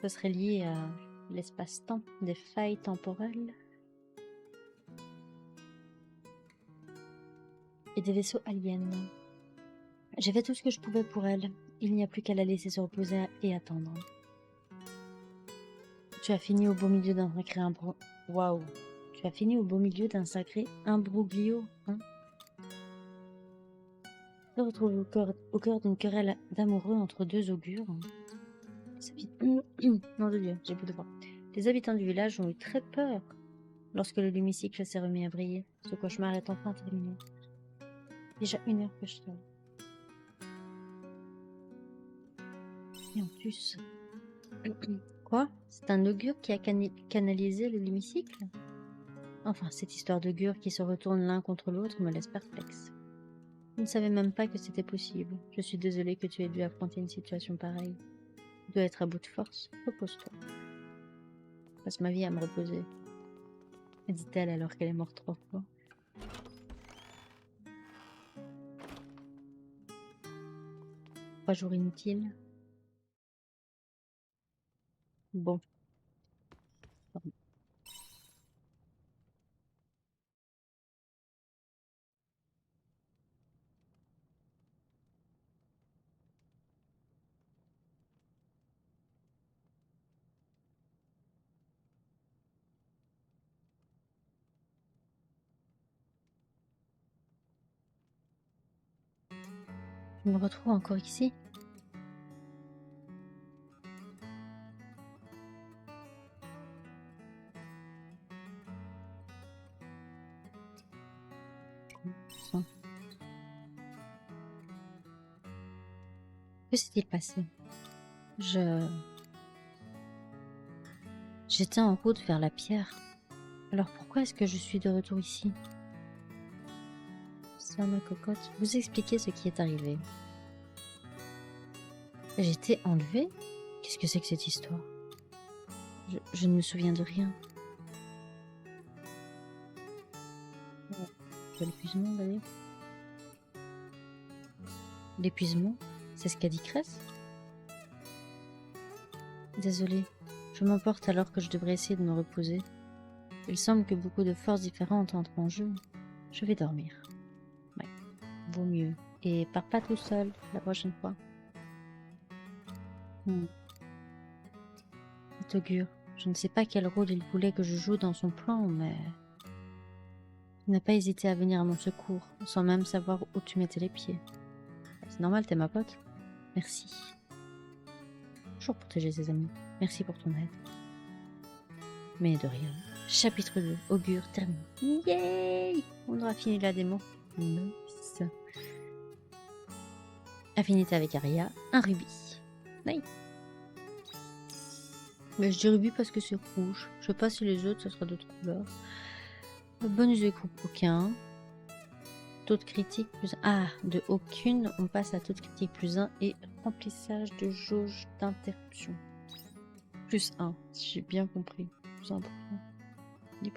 Ce serait lié à l'espace-temps, des failles temporelles. et des vaisseaux aliens. J'ai fait tout ce que je pouvais pour elle. Il n'y a plus qu'à la laisser se reposer et attendre. Tu as fini au beau milieu d'un sacré Waouh. Tu as fini au beau milieu d'un sacré imbroglio, hein? Je me retrouve au cœur d'une querelle d'amoureux entre deux augures. Non de Dieu, j'ai plus de voix. Les habitants du village ont eu très peur lorsque le lumicicle s'est remis à briller. Ce cauchemar est enfin terminé. Déjà 1 heure que je sors. Et en plus... Quoi? C'est un augure qui a canalisé le lumicicle? Enfin, cette histoire d'augure qui se retournent l'un contre l'autre me laisse perplexe. Je ne savais même pas que c'était possible. Je suis désolée que tu aies dû affronter une situation pareille. Tu dois être à bout de force. Repose-toi. Je passe ma vie à me reposer, dit-elle alors qu'elle est morte 3 fois. Trois jours inutiles. Bon. Pardon. Je me retrouve encore ici. Que s'est-il passé? J'étais en route vers la pierre. Alors pourquoi est-ce que je suis de retour ici? Ça, ma cocotte, vous expliquez ce qui est arrivé. J'ai été enlevée? Qu'est-ce que c'est que cette histoire? Je ne me souviens de rien. L'épuisement, d'ailleurs. L'épuisement? C'est ce qu'a dit Cress? Désolée, je m'emporte alors que je devrais essayer de me reposer. Il semble que beaucoup de forces différentes entrent en jeu. Je vais dormir. Ouais, vaut mieux. Et pars pas tout seul la prochaine fois. Cet augure, je ne sais pas quel rôle il voulait que je joue dans son plan, mais... Il n'a pas hésité à venir à mon secours, sans même savoir où tu mettais les pieds. C'est normal, t'es ma pote. Merci. Toujours protéger ses amis. Merci pour ton aide. Mais de rien. Chapitre 2. Augure terminé. Yay! On aura fini la démo. Nice. Affinité avec Aria. Un rubis. Nice. Mais je dis rubis parce que c'est rouge. Je sais pas si les autres, ça sera d'autres couleurs. Bonus de groupe aucun. Taux de critique plus 1. Ah, de aucune, on passe à taux de critique plus 1 et remplissage de jauge d'interruption. Plus 1, si j'ai bien compris. Plus important. 10%.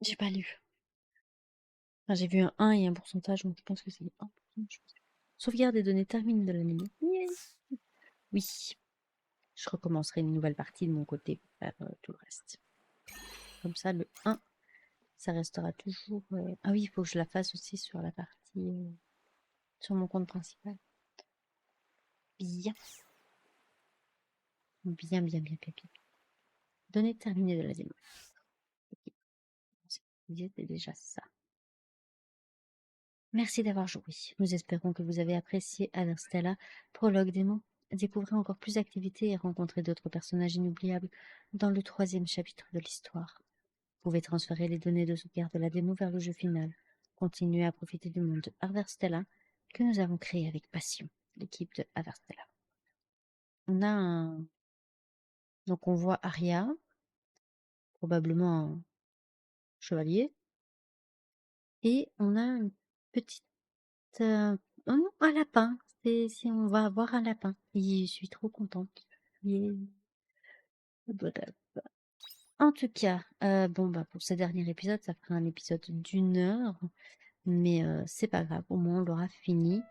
J'ai pas lu. Enfin, j'ai vu un 1 et un pourcentage, donc je pense que c'est 1%. Sauvegarde des données terminées de l'anime. Yes. Oui. Je recommencerai une nouvelle partie de mon côté pour faire tout le reste. Comme ça, le 1, ça restera toujours... Ah oui, il faut que je la fasse aussi sur la partie... sur mon compte principal. Bien. Bien. Données terminées de la démo. C'était déjà ça. Merci d'avoir joué. Nous espérons que vous avez apprécié Averstella, prologue démo. Découvrez encore plus d'activités et rencontrez d'autres personnages inoubliables dans le 3e chapitre de l'histoire. Vous pouvez transférer les données de sauvegarde de la démo vers le jeu final. Continuez à profiter du monde de Averstella que nous avons créé avec passion, l'équipe de Averstella. On a un... Donc on voit Aria, probablement un chevalier, et on a une petite... Oh non, un lapin. On va avoir un lapin. Et je suis trop contente. Yeah. En tout cas, pour ce dernier épisode, ça fera un épisode d'1 heure. Mais c'est pas grave, au moins on l'aura fini.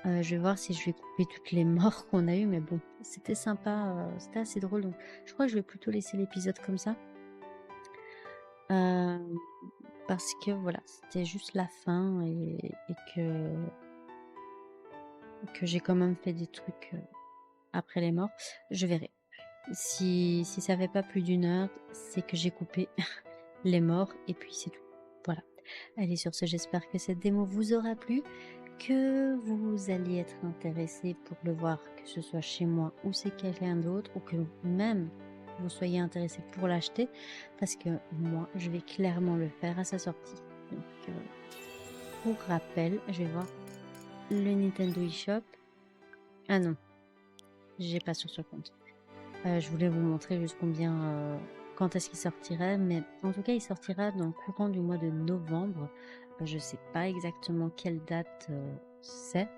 Je vais voir si je vais couper toutes les morts qu'on a eues. Mais bon, c'était sympa, c'était assez drôle. Donc je crois que je vais plutôt laisser l'épisode comme ça. Euh, Parce que voilà, c'était juste la fin et que j'ai quand même fait des trucs après les morts. Je verrai. Si ça fait pas plus d'une heure, c'est que j'ai coupé les morts et puis c'est tout. Voilà. Allez, sur ce, j'espère que cette démo vous aura plu, que vous allez être intéressé pour le voir, que ce soit chez moi ou c'est quelqu'un d'autre, ou que même vous soyez intéressé pour l'acheter, parce que moi, je vais clairement le faire à sa sortie. Donc, pour rappel, je vais voir le Nintendo eShop. Ah non, j'ai pas sur ce compte. Je voulais vous montrer juste quand est-ce qu'il sortirait, mais en tout cas, il sortira dans le courant du mois de novembre. Je sais pas exactement quelle date c'est,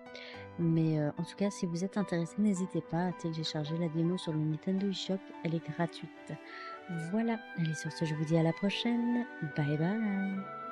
mais en tout cas, si vous êtes intéressé, n'hésitez pas à télécharger la démo sur le Nintendo eShop, elle est gratuite. Voilà, allez sur ce, je vous dis à la prochaine. Bye bye.